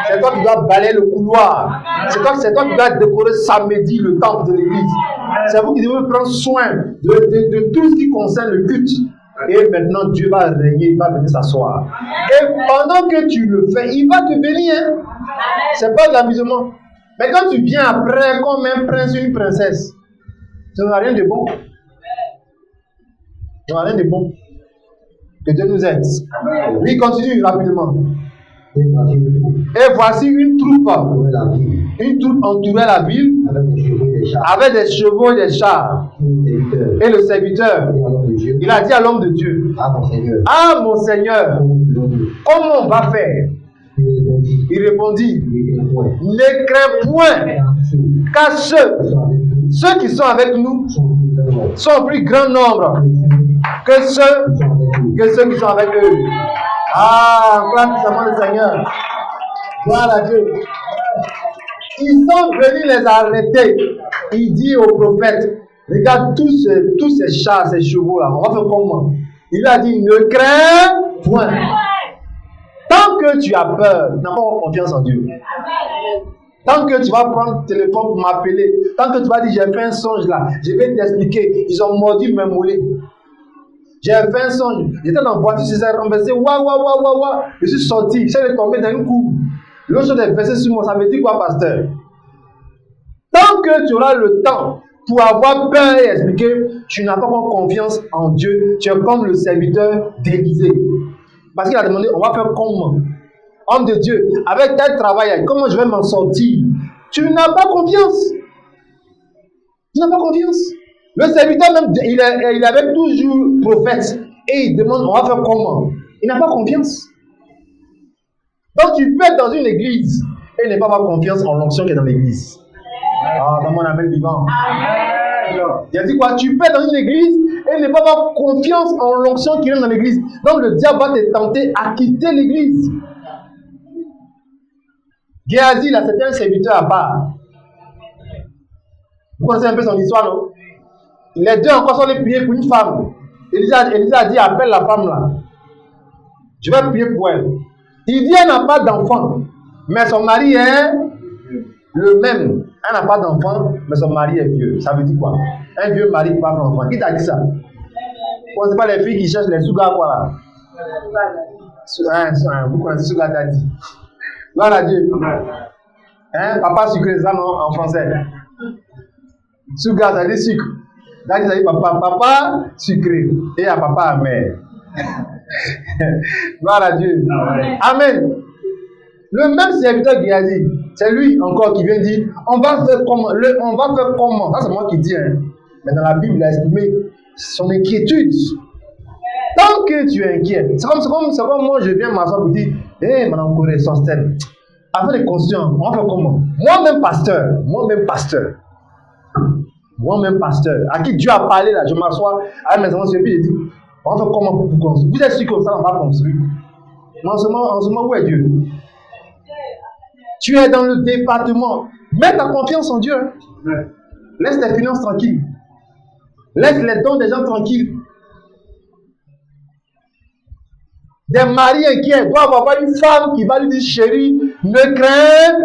S1: C'est toi qui dois balayer le couloir. C'est toi qui dois décorer samedi le temple de l'église. C'est vous qui devez prendre soin de tout ce qui concerne le culte. Et maintenant, Dieu va régner, il va venir s'asseoir. Et pendant que tu le fais, il va te bénir. Hein? C'est pas de l'amusement. Mais quand tu viens après comme un prince ou une princesse, ça n'a rien de bon. Ça n'a rien de bon. Que Dieu nous aide. Oui, continue rapidement. Et voici une troupe entourait la ville avec des chevaux et des chars. Et le serviteur, il a dit à l'homme de Dieu, ah mon Seigneur, comment on va faire? Il répondit, ne crains point, car ceux qui sont avec nous sont en plus grand nombre que ceux qui sont avec eux. Ah, clame seulement le Seigneur. Gloire à Dieu. Ils sont venus les arrêter. Il dit au prophète, regarde tous ces chars, ces chevaux là, on va faire comment? Il a dit, ne crains point. Tant que tu as peur, tu n'as pas confiance en Dieu. Tant que tu vas prendre le téléphone pour m'appeler, tant que tu vas dire, j'ai fait un songe là, je vais t'expliquer, ils ont mordu mes mollets. J'ai fait un songe, j'étais dans la voiture, je suis renversé, waouh, je suis sorti, je suis tombé dans une cour. L'autre chose est versée sur moi, ça veut dire quoi, pasteur? Tant que tu auras le temps pour avoir peur et expliquer, tu n'as pas confiance en Dieu, tu es comme le serviteur d'Élisée. Parce qu'il a demandé, on va faire comment? Homme de Dieu, avec tel travail, comment je vais m'en sortir? Tu n'as pas confiance. Tu n'as pas confiance. Le serviteur même, il avait toujours prophète. Et il demande, on va faire comment? Il n'a pas confiance. Donc tu peux être dans une église et ne pas avoir confiance en l'onction qui est dans l'église. Ah, dans mon amen vivant. Il a dit quoi? Tu peux être dans une église et ne pas avoir confiance en l'onction qui est dans l'église. Donc le diable va te tenter à quitter l'église. Géasi, là, c'était un serviteur à part. Vous connaissez un peu son histoire, non? Les deux encore sont allés prier pour une femme. Élisée a dit, appelle la femme là. Je vais prier pour elle. Il dit, elle n'a pas d'enfant. Mais son mari est le même. Elle n'a pas d'enfant, mais son mari est vieux. Ça veut dire quoi? Un vieux mari qui n'a pas d'enfant. Qui t'a dit ça? Vous ne connaissez pas les filles qui cherchent les sougas, quoi là? Vous connaissez Souga Daddy. Gloire à Dieu. Hein? Papa sucré, ça non, en français. Souga, ça dit sucre. Daddy, ça dit papa. Papa sucré. Et à papa amer. Gloire à Dieu. Amen. Le même serviteur qui a dit, c'est lui encore qui vient dire, on va faire comment? Ça c'est moi qui dis, hein. Mais dans la Bible, il a exprimé son inquiétude. Tant que tu es inquiet, c'est comme moi je viens m'asseoir pour dire, hé, madame Corée, Sostène, afin de construire, on va faire comment? Moi-même pasteur, à qui Dieu a parlé là, je m'assois à mes anciens et puis je dis, on va faire comment pour construire? Vous êtes sûr que ça on va construire? Mais en ce moment, où est Dieu? Tu es dans le département. Mets ta confiance en Dieu. Laisse tes finances tranquilles. Laisse les dons des gens tranquilles. Des maris inquiets doivent avoir une femme qui va lui dire, chérie, ne crains.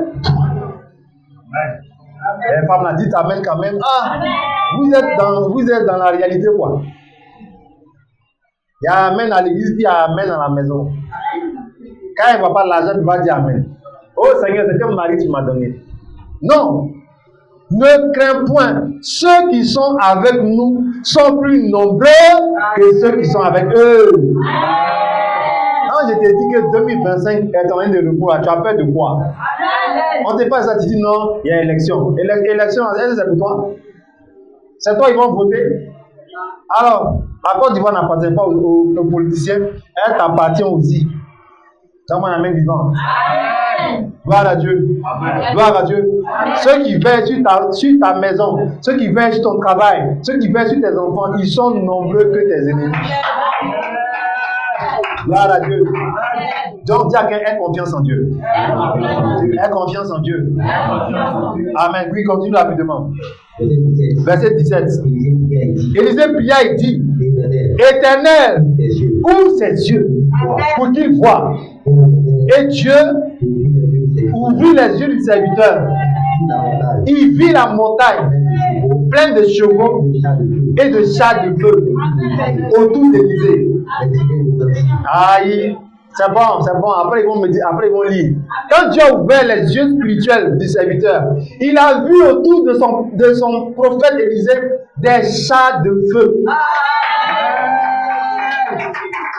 S1: Les femmes la dit amen quand même. Ah, vous êtes dans la réalité quoi. Il y a Amen à l'église, puis il y a Amen à la maison. Quand il ne voit pas l'argent, il va dire Amen. Oh Seigneur, c'est quel mari tu m'as donné. Non. Ne crains point. Ceux qui sont avec nous sont plus nombreux que ceux qui sont avec eux. Quand je t'ai dit que 2025 est en train de recours, tu as peur de quoi? On ne t'a pas ça, tu dis non, il y a élection. Élection, c'est pour toi. C'est toi, ils vont voter. Alors, la Côte d'Ivoire n'appartient pas aux politiciens, elle t'appartient aussi. Dans mon amène vivant. Gloire à Dieu. Gloire à Dieu. Ceux qui veillent sur ta maison, ceux qui veillent sur ton travail, ceux qui veillent sur tes enfants, ils sont nombreux que tes ennemis. Gloire à Dieu. Donc, dis à quelqu'un, aie confiance en Dieu. Aie confiance en Dieu. Amen. Oui, continue rapidement. Verset 17. Élisée pria et dit, Éternel, ouvre ses yeux pour qu'il voie. Et Dieu ouvrit les yeux du serviteur. Il vit la montagne pleine de chevaux et de chars de feu autour d'Élisée. Aïe, c'est bon. Après, ils vont me dire, après, ils vont lire. Quand Dieu a ouvert les yeux spirituels du serviteur, il a vu autour de son prophète Élisée des chars de feu.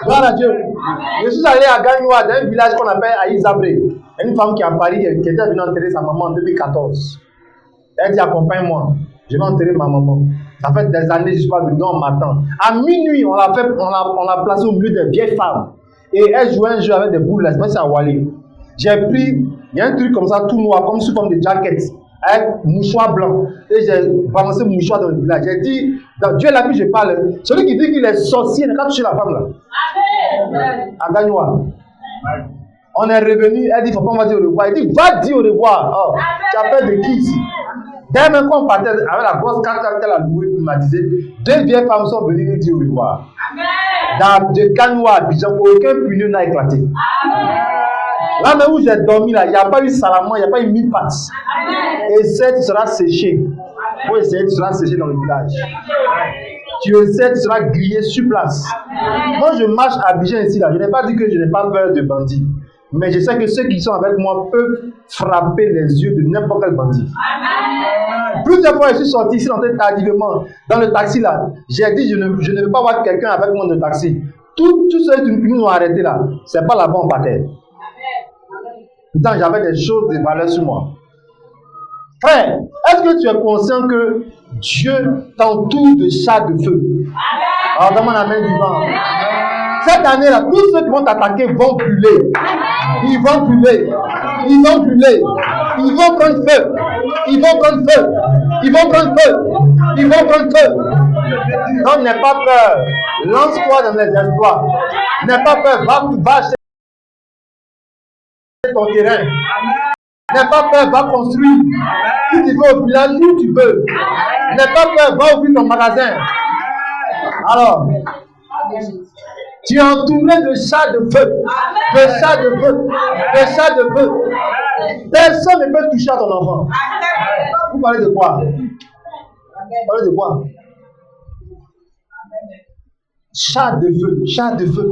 S1: Gloire à Dieu. Je suis allé à Gagnoua, dans un village qu'on appelle Aïzabré. Une femme qui est à Paris, qui était venue enterrer sa maman en 2014. Elle dit, accompagne-moi. Je vais enterrer ma maman. Ça fait des années que je ne suis pas venu, on m'attend. À minuit, on l'a placée au milieu des vieilles femmes. Et elle jouait un jeu avec des boules, c'est à Wally. J'ai pris, il y a un truc comme ça, tout noir, comme sous forme de jacket, avec mouchoir blanc. Et j'ai balancé le mouchoir dans le village. J'ai dit, Dieu l'a vu, je parle. Celui qui dit qu'il est sorcier n'a pas touché la femme là. À Gagnoua. On est revenu, elle dit, il ne faut pas me dire au revoir. Il dit, va dire au revoir. Oh, tu as peur de qui ici? Dès même quand on partait avec la grosse carte qu'elle a louée, il m'a dit, deux vieilles femmes sont venues nous dire au revoir. Dans de Gagnoua à Abidjan, aucun pneu n'a éclaté. Là même où j'ai dormi, il n'y a pas eu salamand, il n'y a pas eu 1000 pattes. Essaie, tu seras séché. Pour essayer, tu seras séché dans le village. Tu essaies, tu seras grillé sur place. Moi, je marche à Abidjan ici, là. Je n'ai pas dit que je n'ai pas peur de bandits. Mais je sais que ceux qui sont avec moi peuvent frapper les yeux de n'importe quel bandit. Plusieurs fois, je suis sorti ici tardivement dans le taxi là. J'ai dit, je ne veux pas voir quelqu'un avec moi dans le taxi. Tous ceux qui nous ont arrêtés là, c'est pas là-bas on partait. Pourtant, j'avais des choses de valeur sur moi. Frère, est-ce que tu es conscient que Dieu t'entoure de chars de feu? Alors, donne-moi la main du vent. Cette année-là, tous ceux qui vont t'attaquer vont brûler. Ils vont brûler. Ils vont brûler. Ils vont prendre feu. Ils vont prendre feu. Ils vont prendre feu. Ils vont prendre feu. Donc, n'aie pas peur. Lance-toi dans les exploits. N'aie pas peur. Va acheter ton terrain. N'aie pas peur. Va construire. Si tu veux au village, où tu veux. N'aie pas peur. Va ouvrir ton magasin. Alors, tu es entouré de chars de feu. De chars de feu. De chars de feu. Personne ne peut toucher à ton enfant. Vous parlez de quoi? Vous parlez de quoi? Chars de feu. Chars de feu.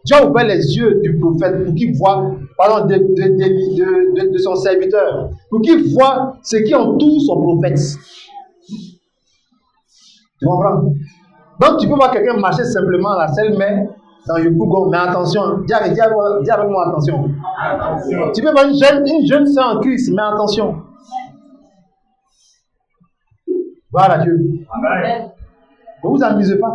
S1: Dieu a ouvert les yeux du prophète pour qu'il voit, pardon, de son serviteur, pour qu'il voit ce qui entoure son prophète. Tu comprends? Donc tu peux voir quelqu'un marcher simplement la seule main dans le Google, mais attention, dis avec moi attention. Tu peux voir une jeune sœur en Christ, mais attention. Voilà Dieu. Ne vous amusez pas.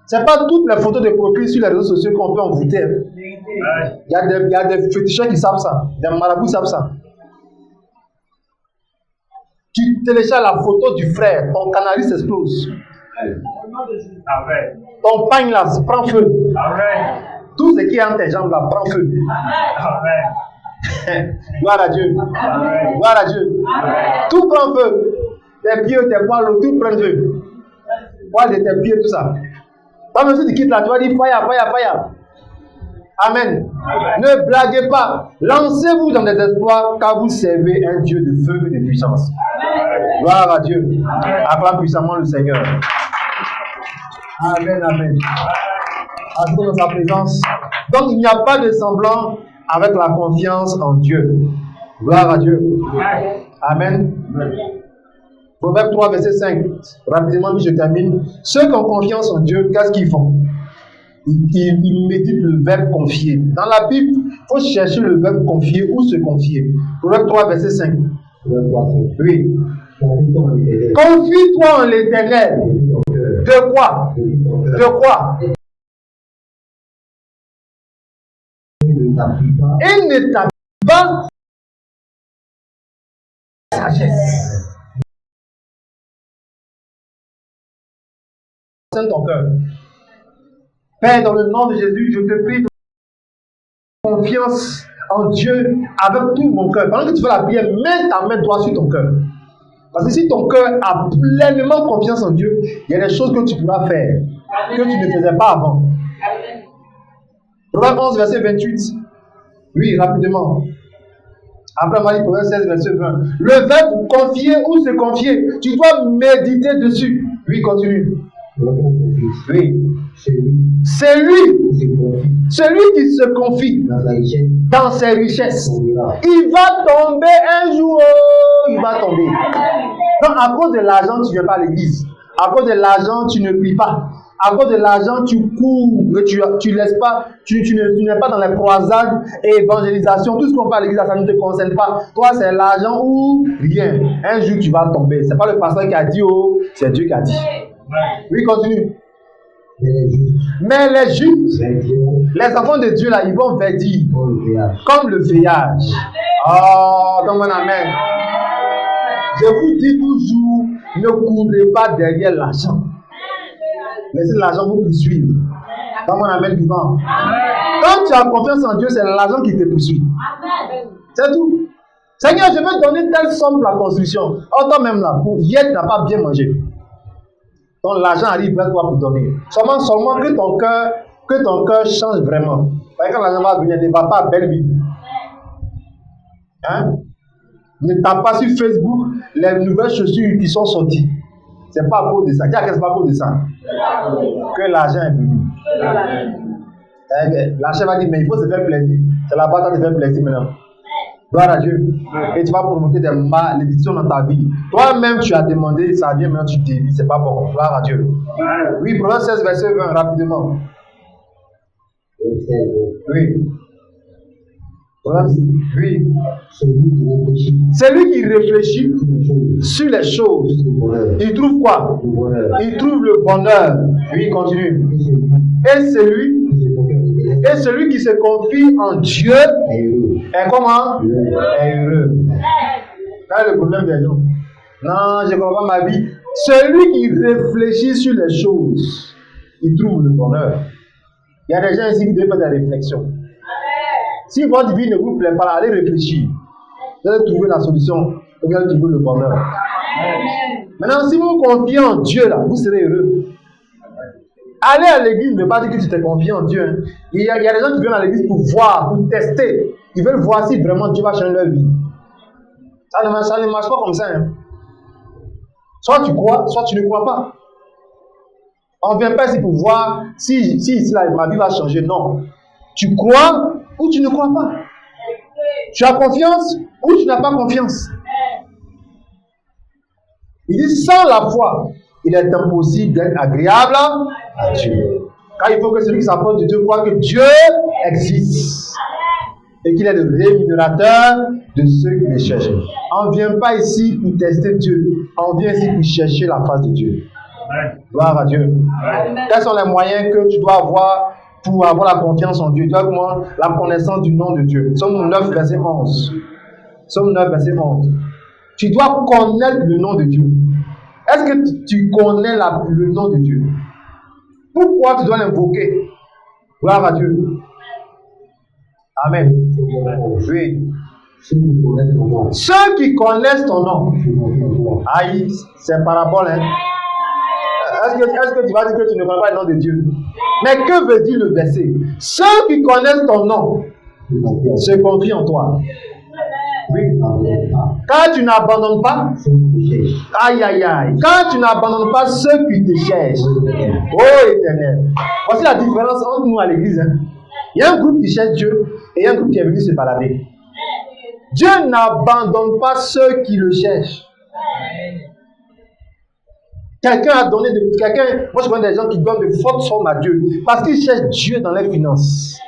S1: Ce n'est pas toutes les photos de profil sur les réseaux sociaux qu'on peut envoûter. Il y a des féticheurs qui savent ça. Des marabouts qui savent ça. Tu télécharges la photo du frère, ton canaliste explose. Ton pagne là prend feu. Tout ce qui est entre tes jambes là prend feu. Gloire à Dieu. Gloire à Dieu. Tout prend feu. Tes pieds, tes poils, tout prend feu. Poils de tes pieds, tout ça. Quand même si tu quittes là, tu vas dire fire, fire, fire. Amen. Ne blaguez pas. Lancez-vous dans des exploits car vous servez un Dieu de feu et de puissance. Gloire à Dieu. Acclame puissamment le Seigneur. Amen, amen. Asseyons dans sa présence. Donc, il n'y a pas de semblant avec la confiance en Dieu. Gloire à Dieu. Amen. Proverbe 3, verset 5. Rapidement, je termine. Ceux qui ont confiance en Dieu, qu'est-ce qu'ils font? Ils méditent le verbe confier. Dans la Bible, il faut chercher le verbe confier ou se confier. Proverbe 3, verset 5. Oui. Confie-toi en l'Éternel. De quoi? De quoi? Il ne t'appuie pas sagesse. Ton cœur. Père, dans le nom de Jésus, je te prie de confiance en Dieu avec tout mon cœur. Pendant que tu fais la prière, mets ta main droite sur ton cœur. Parce que si ton cœur a pleinement confiance en Dieu, il y a des choses que tu pourras faire que tu ne faisais pas avant. Proverbe 11, verset 28. Oui, rapidement. Après, on va dire Proverbe 16, verset 20. Le verbe confier ou se confier, tu dois méditer dessus. Oui, continue. Oui. C'est lui qui se confie dans ses richesses. Il va tomber un jour. Il va tomber. Donc, à cause de l'argent, tu ne viens pas à l'église. À cause de l'argent, tu ne pries pas. À cause de l'argent, tu cours, tu laisses pas, tu n'es pas dans les croisades et évangélisation. Tout ce qu'on parle à l'église, ça ne te concerne pas. Toi, c'est l'argent ou rien. Un jour, tu vas tomber. C'est pas le pasteur qui a dit, oh, c'est Dieu qui a dit. Oui, continue. Mais les justes, les enfants de Dieu, là, ils vont verdir comme le feuillage. Oh, donne-moi un amen. Je vous dis toujours, ne courez pas derrière l'argent. Laissez l'argent vous poursuivre. Donne-moi un amen vivant. Quand tu as confiance en Dieu, c'est l'argent qui te poursuit. C'est tout. Seigneur, je veux donner telle somme pour la construction. Oh, toi-même là, hier, tu n'as pas bien mangé. Donc l'argent arrive vers toi pour donner. Seulement que ton cœur change vraiment. Parce que quand l'argent va venir, ne va pas à Belleville. Hein? Ne tape pas sur Facebook les nouvelles chaussures qui sont sorties. C'est pas à cause de ça. Dis à qu'est-ce pas à cause de ça. Que l'argent est venu. L'argent va dire, mais il faut se faire plaisir. C'est la bataille de faire plaisir maintenant. Gloire à Dieu. Et tu vas provoquer des malédictions dans ta vie. Toi-même, tu as demandé, ça vient maintenant, tu dévis. C'est pas bon. Gloire à Dieu. Oui, Proverbe 16, verset 20, rapidement. Oui. Oui. C'est lui qui réfléchit sur les choses. Il trouve quoi? Il trouve le bonheur. Oui, continue. Et celui qui se confie en Dieu est comment? Est heureux. Là, le problème des gens. Non, je ne comprends pas ma vie. Celui qui réfléchit sur les choses, il trouve le bonheur. Il y a des gens ici qui doivent faire des réflexions. Si votre vie ne vous plaît pas, allez réfléchir. Vous allez trouver la solution. Vous allez trouver le bonheur. Maintenant, si vous confiez en Dieu, là, vous serez heureux. Aller à l'église ne veut pas dire que tu t'es confié en Dieu. Hein. Il y a des gens qui viennent à l'église pour voir, pour tester. Ils veulent voir si vraiment Dieu va changer leur vie. Ça ne marche pas comme ça. Hein. Soit tu crois, soit tu ne crois pas. On ne vient pas ici pour voir si ma vie va changer. Non. Tu crois ou tu ne crois pas. Tu as confiance ou tu n'as pas confiance. Il dit sans la foi, il est impossible d'être agréable à Dieu. Car il faut que celui qui s'approche de Dieu croit que Dieu existe et qu'il est le rémunérateur de ceux qui le cherchent. On ne vient pas ici pour tester Dieu, on vient ici pour chercher la face de Dieu. Gloire à Dieu. Quels sont les moyens que tu dois avoir pour avoir la confiance en Dieu? Tu dois avoir la connaissance du nom de Dieu. Somme 9, verset 11. Somme 9, verset 11. Tu dois connaître le nom de Dieu. Est-ce que tu connais le nom de Dieu? Pourquoi tu dois l'invoquer? Gloire à Dieu. Amen. Oui. Ceux qui connaissent ton nom. Aïe, c'est parabole. Hein? Est-ce que tu vas dire que tu ne connais pas le nom de Dieu? Mais que veut dire le verset? Ceux qui connaissent ton nom se confient en toi. Oui. Quand tu n'abandonnes pas, aïe aïe aïe, quand tu n'abandonnes pas ceux qui te cherchent, oh Éternel, voici la différence entre nous à l'église. Hein. Il y a un groupe qui cherche Dieu et il y a un groupe qui est venu se balader. Dieu n'abandonne pas ceux qui le cherchent. Quelqu'un a donné moi je connais des gens qui donnent de fortes sommes à Dieu parce qu'ils cherchent Dieu dans les finances.